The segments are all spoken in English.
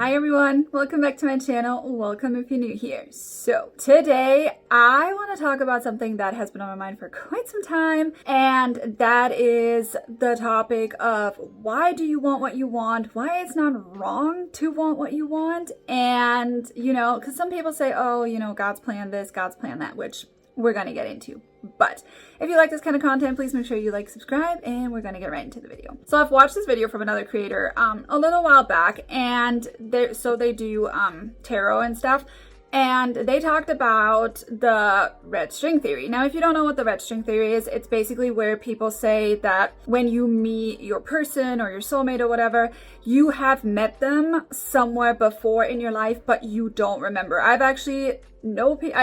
Hi everyone, welcome back to my channel. Welcome if you're new here. So today I want to talk about something that has been on my mind for quite some time, and that is the topic of why do you want what you want, why it's not wrong to want what you want. And because some people say, oh, God's plan this, God's plan that, which we're going to get into. But if you like this kind of content, please make sure you like, subscribe, and we're going to get right into the video. So I've watched this video from another creator a little while back, and they do tarot and stuff, and they talked about the red string theory. Now, if you don't know what the red string theory is, it's basically where people say that when you meet your person or your soulmate or whatever, you have met them somewhere before in your life, but you don't remember. I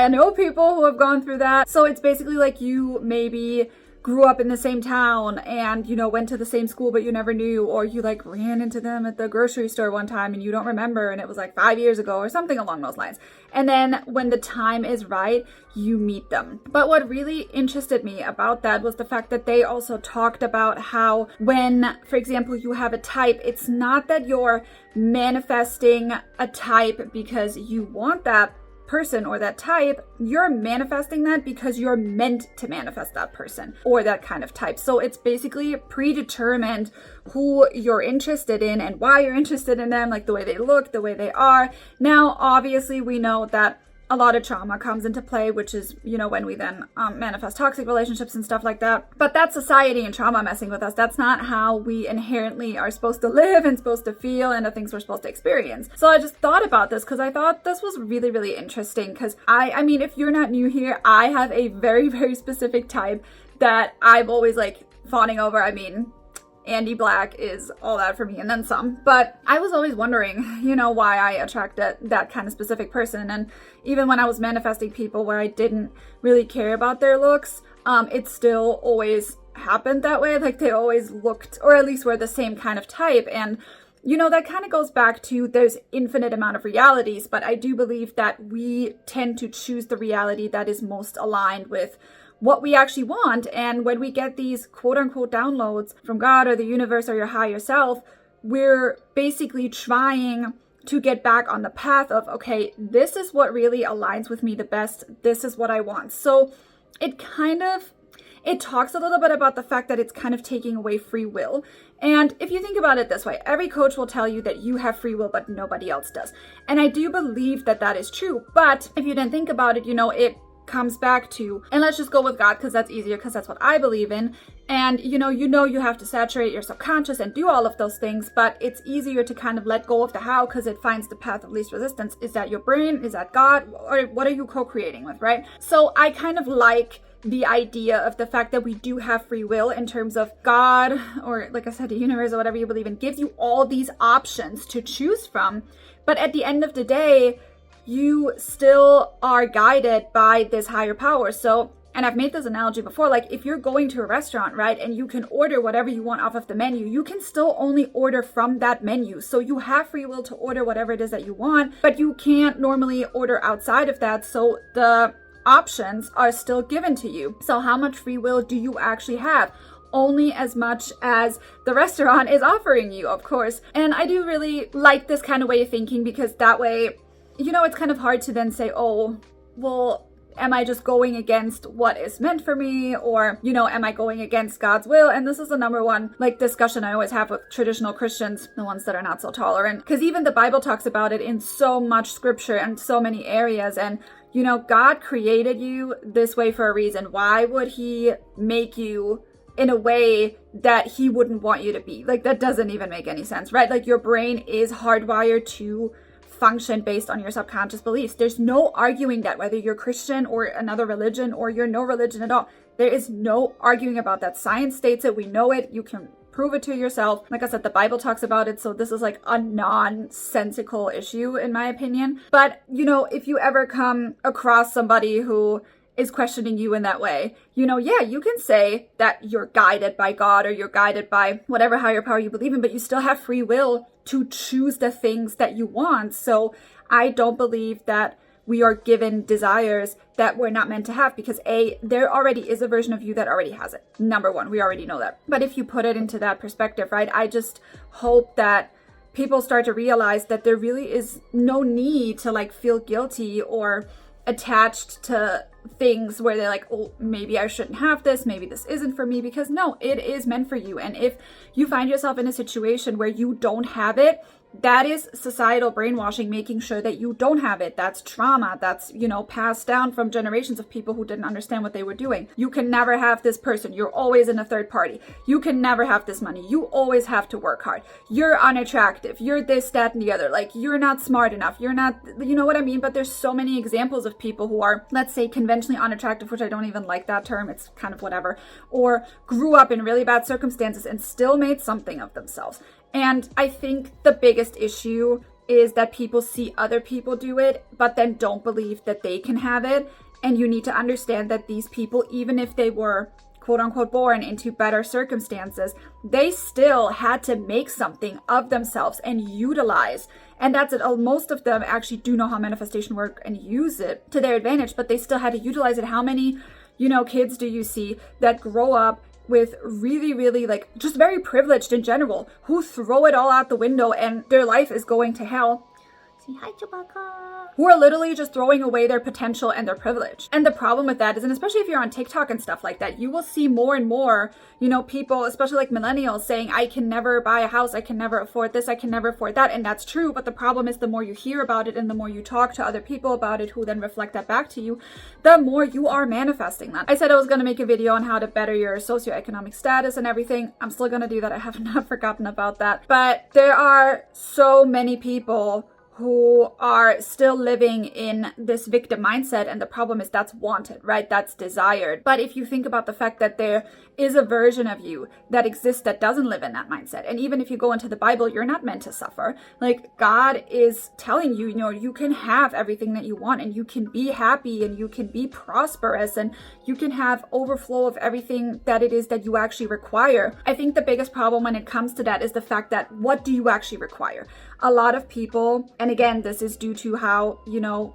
know people who have gone through that. So it's basically like you maybe grew up in the same town and, went to the same school, but you never knew, or you ran into them at the grocery store one time and you don't remember, and it was 5 years ago or something along those lines. And then when the time is right, you meet them. But what really interested me about that was the fact that they also talked about how when, for example, you have a type, it's not that you're manifesting a type because you want that person or that type, you're manifesting that because you're meant to manifest that person or that kind of type. So it's basically predetermined who you're interested in and why you're interested in them, like the way they look, the way they are. Now, obviously, we know that a lot of trauma comes into play, which is, when we then manifest toxic relationships and stuff like that. But that's society and trauma messing with us. That's not how we inherently are supposed to live and supposed to feel and the things we're supposed to experience. So I just thought about this because I thought this was really, really interesting because I mean, if you're not new here, I have a very, very specific type that I'm always fawning over. I mean, Andy Black is all that for me and then some. But I was always wondering, why I attracted that kind of specific person. And even when I was manifesting people where I didn't really care about their looks, it still always happened that way. They always looked, or at least were the same kind of type. And that kind of goes back to there's infinite amount of realities, but I do believe that we tend to choose the reality that is most aligned with what we actually want. And when we get these quote unquote downloads from God or the universe or your higher self, we're basically trying to get back on the path of, okay, this is what really aligns with me the best. This is what I want. So it talks a little bit about the fact that it's kind of taking away free will. And if you think about it this way, every coach will tell you that you have free will, but nobody else does. And I do believe that that is true. But if you didn't think about it, it comes back to, and let's just go with God because that's easier, because that's what I believe in. And you have to saturate your subconscious and do all of those things, but it's easier to kind of let go of the how because it finds the path of least resistance. Is that your brain? Is that God? Or what are you co-creating with, right? So I kind of like the idea of the fact that we do have free will in terms of God, or like I said, the universe or whatever you believe in, gives you all these options to choose from. But at the end of the day, you still are guided by this higher power. So, and I've made this analogy before, if you're going to a restaurant, right, and you can order whatever you want off of the menu, you can still only order from that menu. So you have free will to order whatever it is that you want, but you can't normally order outside of that. So the options are still given to you. So how much free will do you actually have? Only as much as the restaurant is offering you, of course. And I do really like this kind of way of thinking because that way, it's kind of hard to then say, oh, well, am I just going against what is meant for me? Or, am I going against God's will? And this is the number one discussion I always have with traditional Christians, the ones that are not so tolerant, because even the Bible talks about it in so much scripture and so many areas. And, God created you this way for a reason. Why would he make you in a way that he wouldn't want you to be? That doesn't even make any sense, right? Your brain is hardwired to function based on your subconscious beliefs. There's no arguing that, whether you're Christian or another religion or you're no religion at all. There is no arguing about that. Science states it. We know it. You can prove it to yourself. Like I said, the Bible talks about it. So this is a nonsensical issue in my opinion. But, if you ever come across somebody who is questioning you in that way, you can say that you're guided by God or you're guided by whatever higher power you believe in, but you still have free will to choose the things that you want. So I don't believe that we are given desires that we're not meant to have because there already is a version of you that already has it. Number one, we already know that. But if you put it into that perspective, right, I just hope that people start to realize that there really is no need to like feel guilty or attached to things where they're like, oh, maybe I shouldn't have this, maybe this isn't for me, because no, it is meant for you. And if you find yourself in a situation where you don't have it, that is societal brainwashing, making sure that you don't have it. That's trauma. That's, passed down from generations of people who didn't understand what they were doing. You can never have this person. You're always in a third party. You can never have this money. You always have to work hard. You're unattractive. You're this, that, and the other. Like, you're not smart enough. You're not, you know what I mean? But there's so many examples of people who are, let's say, conventionally unattractive, which I don't even like that term. It's kind of whatever. Or grew up in really bad circumstances and still made something of themselves. And I think the biggest issue is that people see other people do it, but then don't believe that they can have it. And you need to understand that these people, even if they were quote unquote born into better circumstances, they still had to make something of themselves and utilize. And that's it. Most of them actually do know how manifestation works and use it to their advantage, but they still had to utilize it. How many, kids do you see that grow up with really, really like just very privileged in general, who throw it all out the window and their life is going to hell? Say hi, Chewbacca. Who are literally just throwing away their potential and their privilege. And the problem with that is, and especially if you're on TikTok and stuff like that, you will see more and more, people, especially like millennials, saying, I can never buy a house, I can never afford this, I can never afford that. And that's true. But the problem is, the more you hear about it and the more you talk to other people about it who then reflect that back to you, the more you are manifesting that. I said I was going to make a video on how to better your socioeconomic status and everything. I'm still going to do that. I have not forgotten about that. But there are so many people who are still living in this victim mindset, and the problem is that's wanted, right? That's desired. But if you think about the fact that there is a version of you that exists that doesn't live in that mindset, and even if you go into the Bible, you're not meant to suffer. Like, God is telling you, you can have everything that you want, and you can be happy, and you can be prosperous, and you can have overflow of everything that it is that you actually require. I think the biggest problem when it comes to that is the fact that, what do you actually require? A lot of people, and again, this is due to how,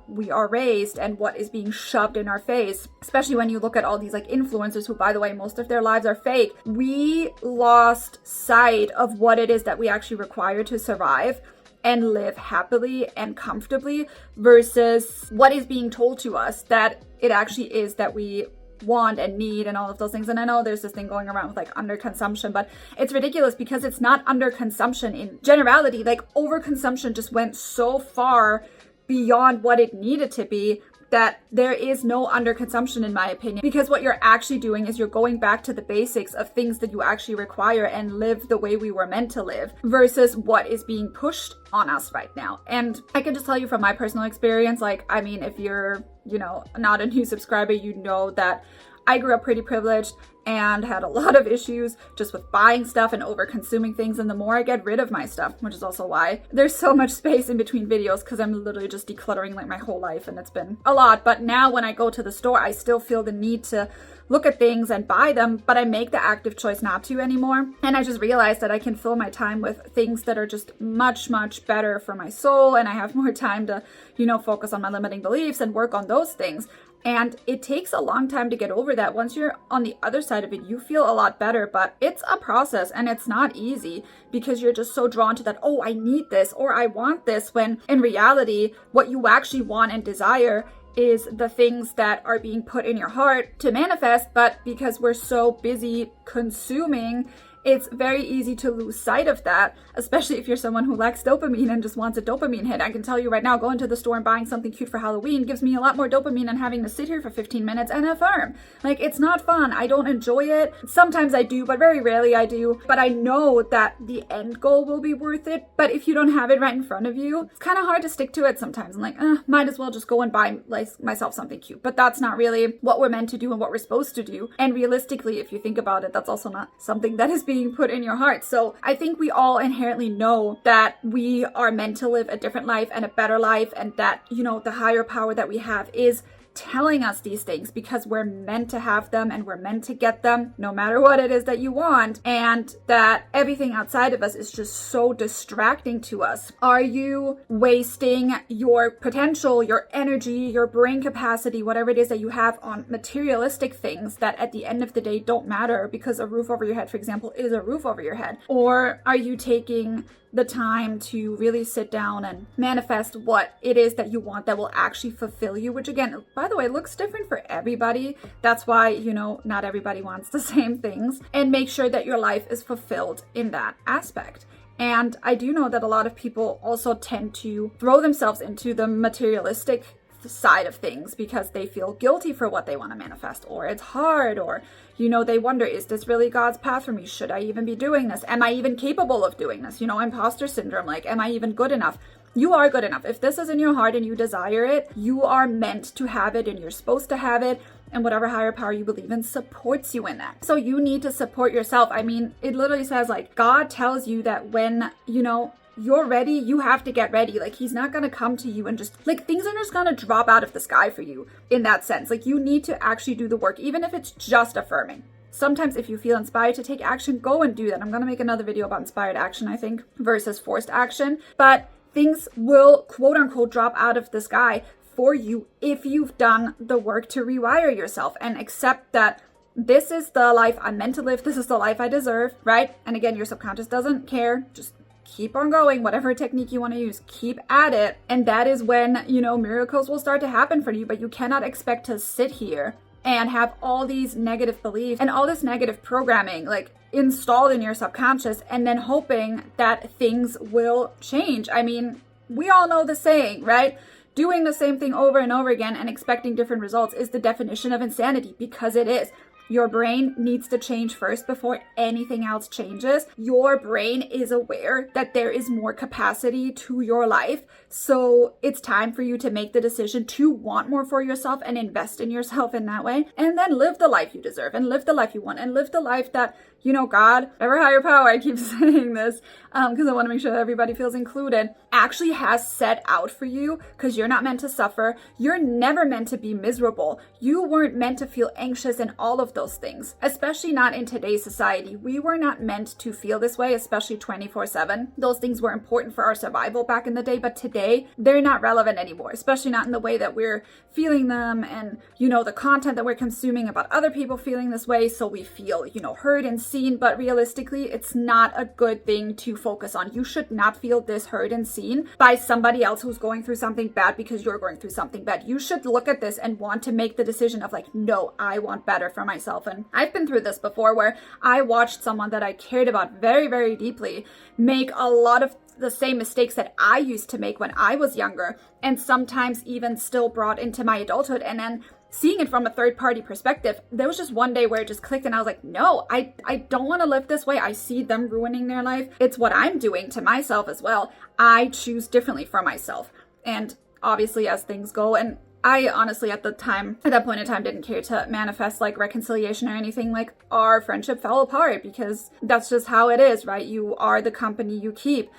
we are raised and what is being shoved in our face, especially when you look at all these like influencers who, by the way, most of their lives are fake. We lost sight of what it is that we actually require to survive and live happily and comfortably versus what is being told to us that it actually is that we want and need and all of those things. And I know there's this thing going around with like underconsumption, but it's ridiculous because it's not underconsumption in generality. Like, overconsumption just went so far beyond what it needed to be that there is no underconsumption, in my opinion, because what you're actually doing is you're going back to the basics of things that you actually require and live the way we were meant to live versus what is being pushed on us right now. And I can just tell you from my personal experience, if you're, not a new subscriber, you know that I grew up pretty privileged and had a lot of issues just with buying stuff and over consuming things. And the more I get rid of my stuff, which is also why there's so much space in between videos, because I'm literally just decluttering like my whole life, and it's been a lot. But now when I go to the store, I still feel the need to look at things and buy them, but I make the active choice not to anymore. And I just realized that I can fill my time with things that are just much, much better for my soul. And I have more time to, focus on my limiting beliefs and work on those things. And it takes a long time to get over that. Once you're on the other side of it, you feel a lot better, but it's a process and it's not easy because you're just so drawn to that, oh, I need this or I want this, when in reality, what you actually want and desire is the things that are being put in your heart to manifest. But because we're so busy consuming, it's very easy to lose sight of that, especially if you're someone who lacks dopamine and just wants a dopamine hit. I can tell you right now, going to the store and buying something cute for Halloween gives me a lot more dopamine than having to sit here for 15 minutes and affirm. Like, it's not fun. I don't enjoy it. Sometimes I do, but very rarely I do. But I know that the end goal will be worth it. But if you don't have it right in front of you, it's kind of hard to stick to it sometimes. I'm like, might as well just go and buy myself something cute. But that's not really what we're meant to do and what we're supposed to do. And realistically, if you think about it, that's also not something that is being put in your heart. So I think we all inherently know that we are meant to live a different life and a better life, and that, the higher power that we have is telling us these things because we're meant to have them and we're meant to get them no matter what it is that you want, and that everything outside of us is just so distracting to us. Are you wasting your potential, your energy, your brain capacity, whatever it is that you have on materialistic things that at the end of the day don't matter, because a roof over your head, for example, is a roof over your head? Or are you taking the time to really sit down and manifest what it is that you want that will actually fulfill you, which again, by the way, looks different for everybody. That's why, not everybody wants the same things, and make sure that your life is fulfilled in that aspect. And I do know that a lot of people also tend to throw themselves into the materialistic side of things because they feel guilty for what they want to manifest, or it's hard, or they wonder, is this really God's path for me? Should I even be doing this? Am I even capable of doing this? Imposter syndrome, like, am I even good enough? You are good enough. If this is in your heart and you desire it, you are meant to have it, and you're supposed to have it, and whatever higher power you believe in supports you in that. So you need to support yourself. I mean, it literally says, like, God tells you that when, you're ready, you have to get ready. Like, he's not going to come to you and just, like, things are just going to drop out of the sky for you in that sense. Like, you need to actually do the work, even if it's just affirming. Sometimes if you feel inspired to take action, go and do that. I'm going to make another video about inspired action, I think, versus forced action. But things will, quote unquote, drop out of the sky for you if you've done the work to rewire yourself and accept that this is the life I'm meant to live. This is the life I deserve, right? And again, your subconscious doesn't care. Just keep on going, whatever technique you want to use, keep at it. And that is when, miracles will start to happen for you. But you cannot expect to sit here and have all these negative beliefs and all this negative programming, like, installed in your subconscious, and then hoping that things will change. I mean, we all know the saying, right? Doing the same thing over and over again and expecting different results is the definition of insanity, because it is. Your brain needs to change first before anything else changes. Your brain is aware that there is more capacity to your life. So it's time for you to make the decision to want more for yourself and invest in yourself in that way. And then live the life you deserve and live the life you want and live the life that, God, ever higher power, I keep saying this because I want to make sure that everybody feels included, actually has set out for you, because you're not meant to suffer. You're never meant to be miserable. You weren't meant to feel anxious and all of those things, especially not in today's society. We were not meant to feel this way, especially 24/7. Those things were important for our survival back in the day, but today they're not relevant anymore, especially not in the way that we're feeling them and, the content that we're consuming about other people feeling this way. So we feel, heard and seen, but realistically, it's not a good thing to focus on. You should not feel this heard and seen by somebody else who's going through something bad because you're going through something bad. You should look at this and want to make the decision of, like, no, I want better for myself. And I've been through this before, where I watched someone that I cared about very, very deeply make a lot of the same mistakes that I used to make when I was younger, and sometimes even still brought into my adulthood. And then seeing it from a third party perspective, there was just one day where it just clicked and I was like, no, I don't want to live this way. I see them ruining their life. It's what I'm doing to myself as well. I choose differently for myself. And obviously as things go, and I honestly at that point in time didn't care to manifest like reconciliation or anything. Like, our friendship fell apart because that's just how it is, right? You are the company you keep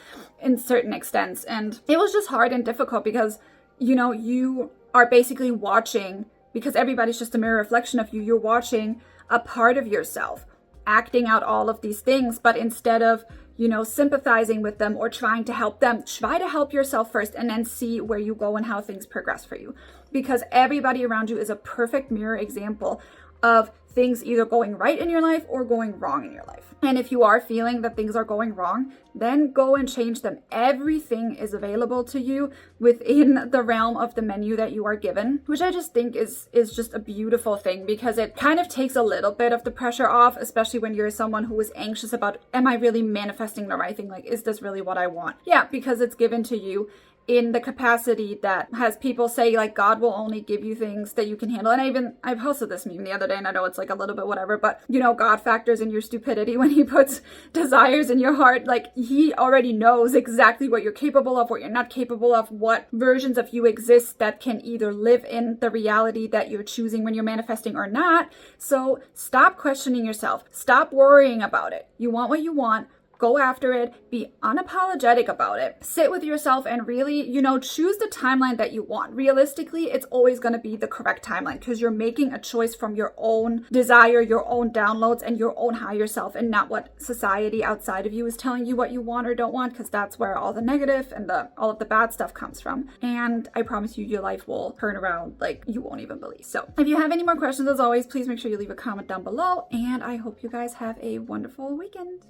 in certain extents. And it was just hard and difficult because, you are basically watching, because everybody's just a mirror reflection of you. You're watching a part of yourself acting out all of these things, but instead of, sympathizing with them or trying to help them, try to help yourself first and then see where you go and how things progress for you. Because everybody around you is a perfect mirror example of things either going right in your life or going wrong in your life. And if you are feeling that things are going wrong, then go and change them. Everything is available to you within the realm of the menu that you are given, which I just think is just a beautiful thing, because it kind of takes a little bit of the pressure off, especially when you're someone who is anxious about, am I really manifesting the right thing? Like, is this really what I want? Yeah, because it's given to you in the capacity that has people say, like, God will only give you things that you can handle. And I posted this meme the other day, and I know it's like a little bit whatever, but God factors in your stupidity when he puts desires in your heart. Like, he already knows exactly what you're capable of, what you're not capable of, what versions of you exist that can either live in the reality that you're choosing when you're manifesting or not. So stop questioning yourself. Stop worrying about it. You want what you want. Go after it, be unapologetic about it, sit with yourself and really, choose the timeline that you want. Realistically, it's always going to be the correct timeline because you're making a choice from your own desire, your own downloads, and your own higher self, and not what society outside of you is telling you what you want or don't want, because that's where all the negative and all of the bad stuff comes from. And I promise you, your life will turn around like you won't even believe. So if you have any more questions, as always, please make sure you leave a comment down below, and I hope you guys have a wonderful weekend.